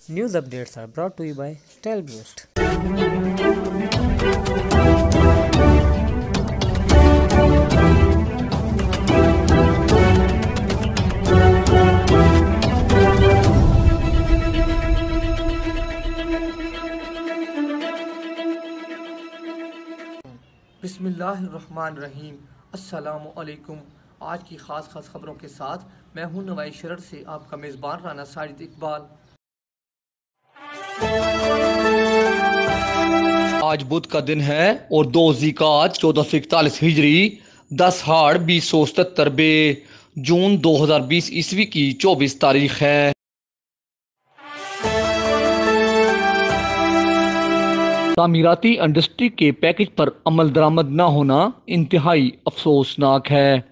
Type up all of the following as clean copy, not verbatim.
News updates are brought to you by StyleBoost. बिस्मिल्लाहिर्रहमानिर्रहीम। अस्सलामु अलैकुम। आज की ख़ास खबरों के साथ मैं हूं नवाई शरर से आपका मेज़बान राना साजिद इकबाल। आज बुध का दिन है और 2 ज़िकात 1441 हिजरी 10 हाड़ 2077 बे जून 2020 ईस्वी की 24 तारीख है। तामीराती इंडस्ट्री के पैकेज पर अमल दरामद न होना इंतहाई अफसोसनाक है।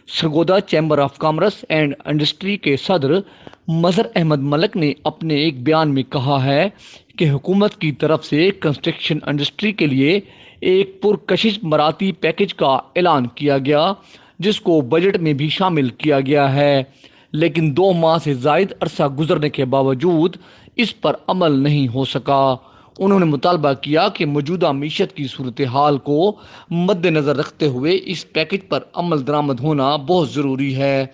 Sargodha chamber of commerce and industry के सदर मजहर अहमद मलिक ने अपने एक बयान में कहा है कि हुकूमत की तरफ से कंस्ट्रक्शन इंडस्ट्री के लिए एक पुरकशिश मराती पैकेज का ऐलान किया गया, जिसको बजट में भी शामिल किया गया है, लेकिन 2 माह से ज़ायद अरसा गुजरने के बावजूद इस पर अमल नहीं हो सका। उन्होंने मुतालबा किया कि मौजूदा मीशत की सूरत हाल को मद्देनज़र रखते हुए इस पैकेज पर अमल दरामद होना बहुत ज़रूरी है,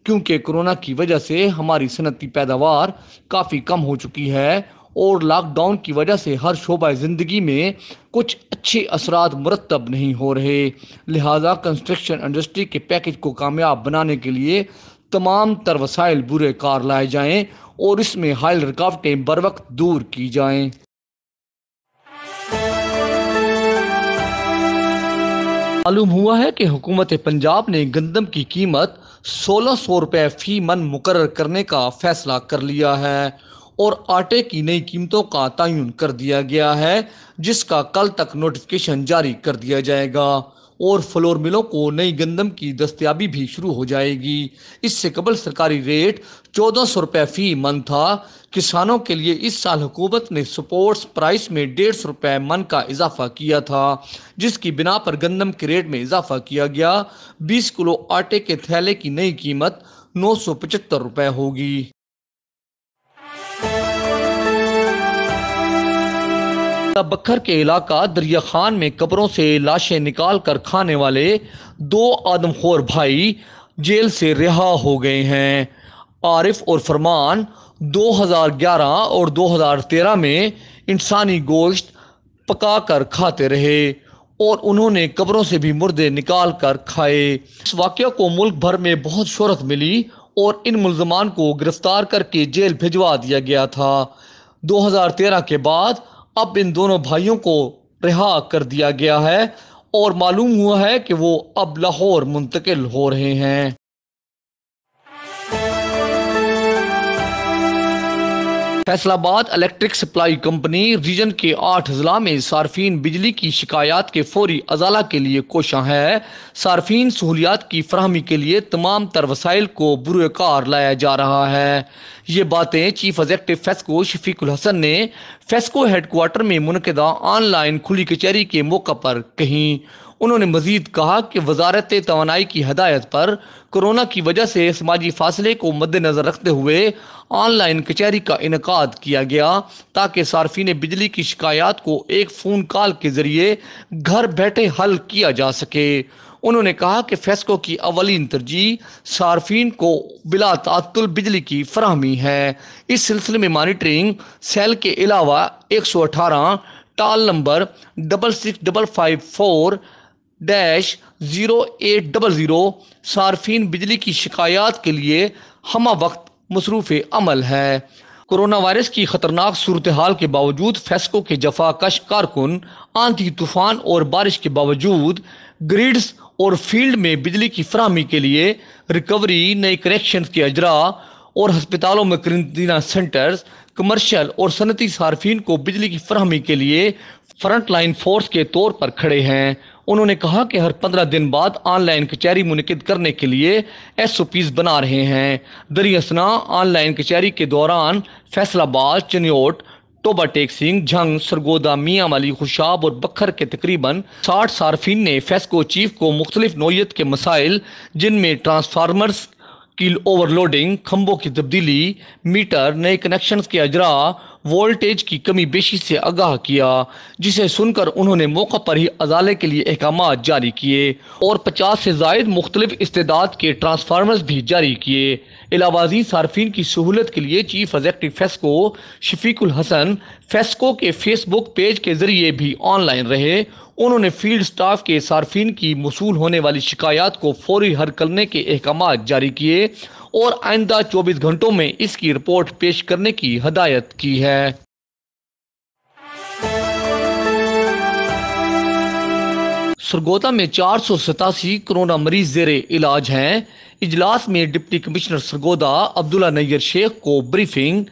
क्योंकि कोरोना की वजह से हमारी सनती पैदावार काफ़ी कम हो चुकी है और लॉकडाउन की वजह से हर शोबा ज़िंदगी में कुछ अच्छे असरात मुरतब नहीं हो रहे। लिहाजा कंस्ट्रक्शन इंडस्ट्री के पैकेज को कामयाब बनाने के लिए तमाम तर वसाइल बुरे कार लाए जाएँ और इसमें हायल रुकावटें बर वक्त दूर की जाएँ। मालूम हुआ है कि हुकूमत पंजाब ने गंदम की कीमत 1600 रुपये फी मन मुकर्रर करने का फैसला कर लिया है और आटे की नई कीमतों का तयन कर दिया गया है, जिसका कल तक नोटिफिकेशन जारी कर दिया जाएगा और फ्लोर मिलों को नई गंदम की दस्तयाबी भी शुरू हो जाएगी। इससे कबल सरकारी रेट 1400 रुपये फी मन था। किसानों के लिए इस साल हुकूमत ने सपोर्ट्स प्राइस में 150 रुपये मन का इजाफा किया था, जिसकी बिना पर गंदम के रेट में इजाफा किया गया। 20 किलो आटे के थैले की नई कीमत 975 रुपये होगी। बखर के इलाका दरिया खान में कब्रों से लाशें निकाल कर खाने वाले 2 आदमखोर भाई जेल से रिहा हो गए हैं। आरिफ और फरमान 2011 और 2013 में इंसानी गोश्त पका कर खाते रहे और उन्होंने कब्रों से भी मुर्दे निकाल कर खाए। इस वाक़या को मुल्क भर में बहुत शोहरत मिली और इन मुल्ज़मान को गिरफ्तार करके जेल भिजवा दिया गया था। 2013 के बाद अब इन दोनों भाइयों को रिहा कर दिया गया है और मालूम हुआ है कि वो अब लाहौर मुंतकिल हो रहे हैं। Faisalabad electric supply company region के 8 अजला में सार्फिन बिजली की शिकायत के फौरी अजाला के लिए कोशां है। सार्फिन सहूलियात की फराहमी के लिए तमाम तर वसाइल को बुरुकार लाया जा रहा है। ये बातें चीफ एग्जेक्टिव फेस्को शफीकुल हसन ने फेस्को हेडक्वार्टर में मुनक़दा ऑनलाइन खुली कचहरी के मौका पर कहीं। उन्होंने मजीद कहा कि वजारत तवानाई की हदायत पर कोरोना की वजह से समाजी फासले को मद्देनज़र रखते हुए ऑनलाइन कचहरी का इनकाद किया गया, ताकि सार्फिन बिजली की शिकायत को एक फ़ोन कॉल के ज़रिए घर बैठे हल किया जा सके। उन्होंने कहा कि फेस्को की अवलीन तरजीह सार्फिन को बिला तात्तुल बिजली की फराहमी है। इस सिलसिले में मॉनिटरिंग सेल के अलावा 118 टॉल नंबर 665540-0800 सार्फिन बिजली की शिकायत के लिए हमा वक्त मसरूफ़ अमल है। कोरोना वायरस की खतरनाक सूरत हाल के बावजूद फेस्को के जफाकश कारकुन आंधी तूफान और बारिश के बावजूद ग्रिड्स और फील्ड में बिजली की फराहमी के लिए रिकवरी, नए कनेक्शन के अजरा और हस्पतालों में क्वारंटीना सेंटर्स, कमर्शियल और सनती सार्फिन को बिजली की फराहमी के लिए फ्रंट लाइन फोर्स के तौर पर खड़े हैं। उन्होंने कहा कि हर 15 दिन बाद ऑनलाइन कचहरी मुनक़िद करने के लिए SOPs बना रहे हैं। दरियासना ऑनलाइन कचहरी के दौरान फैसलाबाद, चनियोट, टोबा टेक सिंह, झंग, सरगोदा, मियाँ वाली, खुशाब और बखर के तकरीबन 60 सार्फिन ने फेस्को चीफ को मुख्तलिफ नौयत के मसाइल, जिनमें ट्रांसफार्मर्स कील ओवरलोडिंग, खंभों की तब्दीली, मीटर, नए कनेक्शंस के अजरा, वोल्टेज की कमी बेशी से आगाह किया, जिसे सुनकर उन्होंने मौका पर ही अजाले के लिए अहकामात जारी किए और 50 से जायद मुख्तलिफ इस्तेदाद के ट्रांसफार्मर्स भी जारी किए। इलावाजी सार्फिन की सहूलत के लिए चीफ एग्जेक्टिव फेस्को शफीकुल हसन फेस्को के फेसबुक पेज के जरिए भी ऑनलाइन रहे। उन्होंने फील्ड स्टाफ के सार्फिन की मसूल होने वाली शिकायत को फौरी हल करने के अहकामात जारी किए और आइंदा 24 घंटों में इसकी रिपोर्ट पेश करने की हदायत की है। सरगोदा में 487 कोरोना मरीज जेरे इलाज हैं। इजलास में डिप्टी कमिश्नर सरगोदा अब्दुल्ला नैयर शेख को ब्रीफिंग।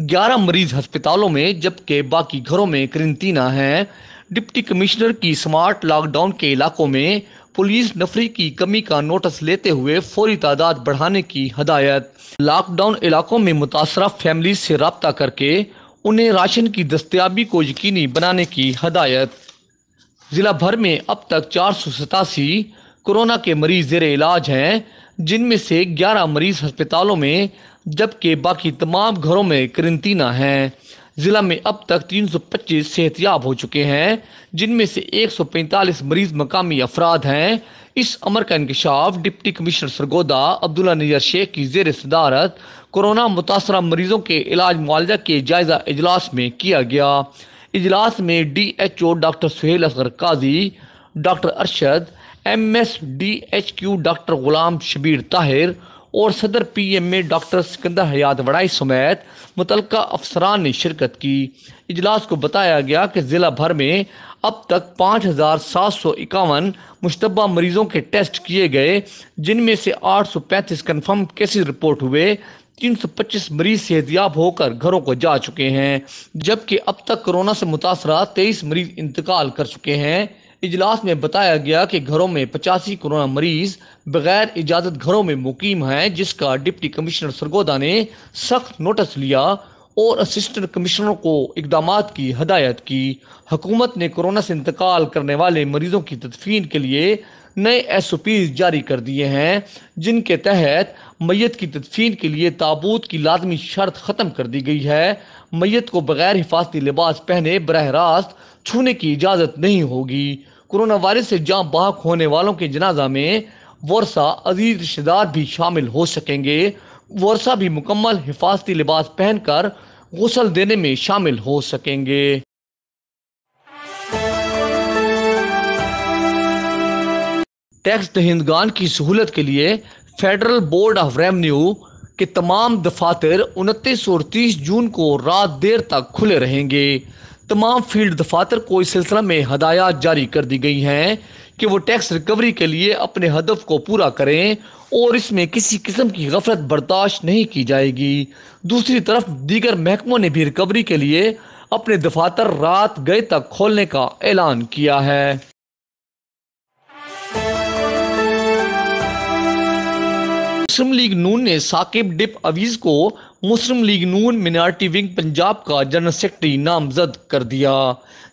11 मरीज अस्पतालों में जबकि बाकी घरों में क्वारंटीना हैं। डिप्टी कमिश्नर की स्मार्ट लॉकडाउन के इलाकों में पुलिस नफरी की कमी का नोटिस लेते हुए फौरी तादाद बढ़ाने की हदायत। लॉकडाउन इलाकों में मुतासरा फैमिली से रब्ता करके उन्हें राशन की दस्तयाबी को यकीनी बनाने की हदायत। जिला भर में अब तक 487 कोरोना के मरीज जेरे इलाज हैं, जिनमें से 11 मरीज अस्पतालों में जबकि बाकी तमाम घरों में क्वारंटीना हैं। जिला में अब तक 325 सेहतयाब हो चुके हैं, जिनमें से 145 मरीज मकामी अफराद हैं। इस अमर का इंकशाफ डिप्टी कमिश्नर सरगोदा अब्दुल्ला नैयर शेख की जेर सदारत कोरोना मुतासरा मरीजों के इलाज मुआवजा के जायजा इजलास में किया गया। इजलास में DHO डॉक्टर सुहेल असगर काजी, डॉक्टर अरशद, MSDHQ डॉक्टर गुलाम शबीर ताहिर और सदर PMA डॉक्टर सिकंदर हयात वड़ाई समेत मुतलका अफसरान ने शिरकत की। इजलास को बताया गया कि ज़िला भर में अब तक 5751 मुश्तबा मरीजों के टेस्ट किए गए, जिनमें से 835 कन्फर्म केसेस रिपोर्ट हुए। 325 मरीज सेहतयाब होकर घरों को जा चुके हैं, जबकि अब तक कोरोना से मुतासरा 23 मरीज इंतकाल कर चुके हैं। इजलास में बताया गया कि घरों में 85 कोरोना मरीज बगैर इजाज़त घरों में मुकीम हैं, जिसका डिप्टी कमिश्नर सरगोदा ने सख्त नोटिस लिया और असिस्टेंट कमिश्नरों को इकदामात की हदायत की। हुकूमत ने कोरोना से इंतकाल करने वाले मरीजों की तदफीन के लिए नए SOPs जारी कर दिए हैं, जिनके तहत मैयत की तदफीन के लिए ताबूत की लाजमी शर्त ख़त्म कर दी गई है। मैयत को बगैर हिफाजती लिबास पहने बरह रास्त छूने की इजाज़त नहीं होगी। कोरोना वायरस से जान बहक होने वालों के जनाजा में वर्सा अजीज रिश्तेदार भी शामिल हो सकेंगे। वर्सा भी मुकम्मल हिफाजती लिबास पहनकर गुस्ल देने में शामिल हो सकेंगे। टैक्स दहिंदगान की सहूलत के लिए फेडरल बोर्ड ऑफ रेवेन्यू के तमाम दफातर 29 और 30 जून को रात देर तक खुले रहेंगे। तमाम फील्ड दफातर को इस सिलसिला में हदायत जारी कर दी गई हैं कि वो टैक्स रिकवरी के लिए अपने हदफ को पूरा करें और इसमें किसी किस्म की गफलत बर्दाश्त नहीं की जाएगी। दूसरी तरफ दीगर महकमों ने भी रिकवरी के लिए अपने दफातर रात गए तक खोलने का ऐलान किया है। मुस्लिम लीग नून ने साकिब डिप अवीज को मुस्लिम लीग नून मिनारिटी विंग पंजाब का जनरल सेक्रेटरी नामजद कर दिया।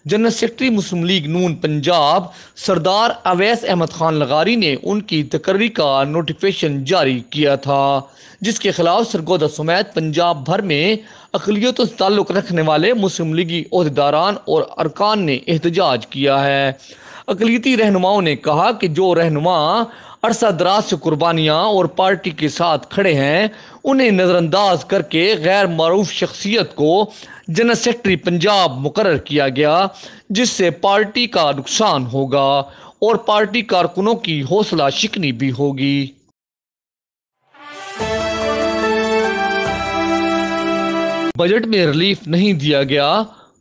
जनरल सेक्रेटरी मुस्लिम लीग नून पंजाब सरदार अवैस अहमद खान लगारी ने उनकी तकर्री का नोटिफिकेशन जारी किया था, जिसके खिलाफ सरगोदा समेत पंजाब भर में अक़लियतों से ताल्लुक़ रखने वाले मुस्लिम लीगी ओहदेदारान और अरकान ने एहतजाज किया है। अक़लियती रहनुमाओं ने कहा कि जो रहनुमा अरसा दराज से कुर्बानियाँ और पार्टी के साथ खड़े हैं, उन्हें नज़रअंदाज करके गैर मारूफ शख्सियत को जनरल सेक्रेटरी पंजाब मुकर्रर किया गया, जिससे पार्टी का नुकसान होगा और पार्टी कारकुनों की हौसला शिकनी भी होगी। बजट में रिलीफ नहीं दिया गया।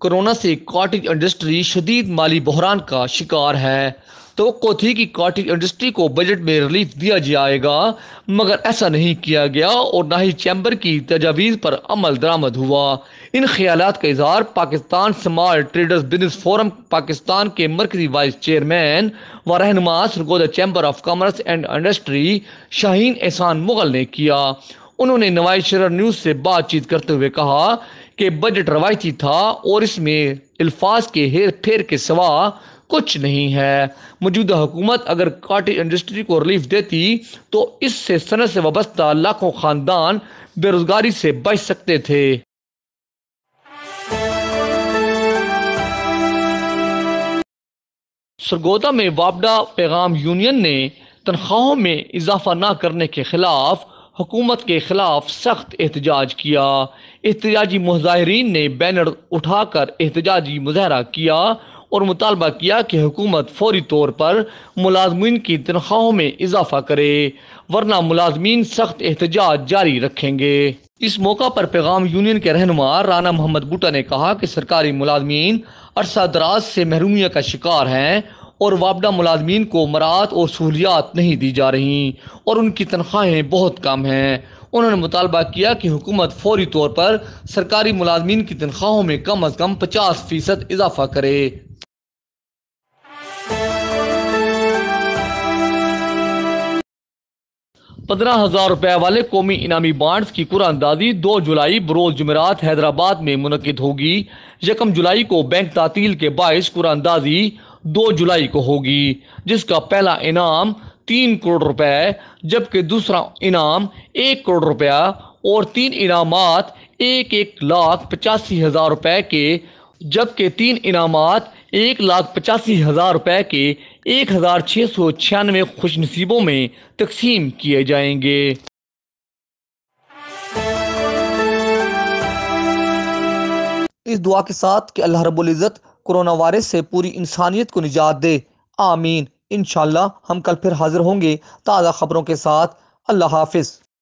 कोरोना से कॉटेज इंडस्ट्री शदीद माली बहरान का शिकार है। तो थी कि कॉटेज इंडस्ट्री को बजट में रिलीफ दिया जाएगा, मगर ऐसा नहीं किया गया और ना ही चैम्बर की तजावीज़ पर अमल दरामद हुआ। इन ख्यालात का इजहार Pakistan small traders business forum Pakistan के मरकजी वाइस चेयरमैन व रहनुमा Sargodha chamber of commerce and industry Shaheen एहसान मुगल ने किया। उन्होंने नवाज शरीफ न्यूज़ से बातचीत करते हुए कहा कि बजट रवायती था और इसमें अल्फाज के हेर फेर के सिवा कुछ नहीं है। मौजूदा हुकूमत अगर कॉटेज इंडस्ट्री को रिलीफ देती तो इससे सनत से वाबस्ता लाखों खानदान बेरोजगारी से बच सकते थे। सरगोदा में वापडा पैगाम यूनियन ने तनख्वाहों में इजाफा न करने के खिलाफ हुकूमत के खिलाफ सख्त एहतजाज किया। एहतजाजी मुजाहिरीन ने बैनर उठाकर एहतजाजी मुजाहरा किया और मुतालबा किया कि हुकूमत फौरी तौर पर मुलाजमीन की तनख्वाहों में इजाफा करे, वरना मुलाजमीन सख्त एहतजाज जारी रखेंगे। इस मौका पर पैगाम यूनियन के रहनुमा राना मोहम्मद बूटा ने कहा कि सरकारी मुलाजमीन अरसा दराज से महरूमियत का शिकार हैं और वापडा मुलाजमीन को मराहत और सहूलियात नहीं दी जा रही और उनकी तनख्वाहें बहुत कम हैं। उन्होंने मुतालबा किया कि हुकूमत फौरी तौर पर सरकारी मुलाजमीन की तनख्वाहों में कम अज़ कम 50% इजाफा करे। 15,000 रुपए वाले कौमी इनामी बांड्स की कुरानंदाजी 2 जुलाई बरोज जुमेरात हैदराबाद में मुनक्किद होगी। 1 जुलाई को बैंक तातील के बाइस कुरानंदाजी 2 जुलाई को होगी, जिसका पहला इनाम 3 करोड़ रुपए, जबकि दूसरा इनाम 1 करोड़ रुपया और 3 इनामात 1,85,000 रुपए के, जबकि 3 इनामात 1,85,000 रुपए के 1,696 खुशनसीबों में तकसीम किए जाएंगे। इस दुआ के साथ कि अल्लाह रब्बुल इज़्ज़त कोरोना वायरस से पूरी इंसानियत को निजात दे, आमीन। इंशाअल्लाह हम कल फिर हाजिर होंगे ताज़ा खबरों के साथ। अल्लाह हाफिज़।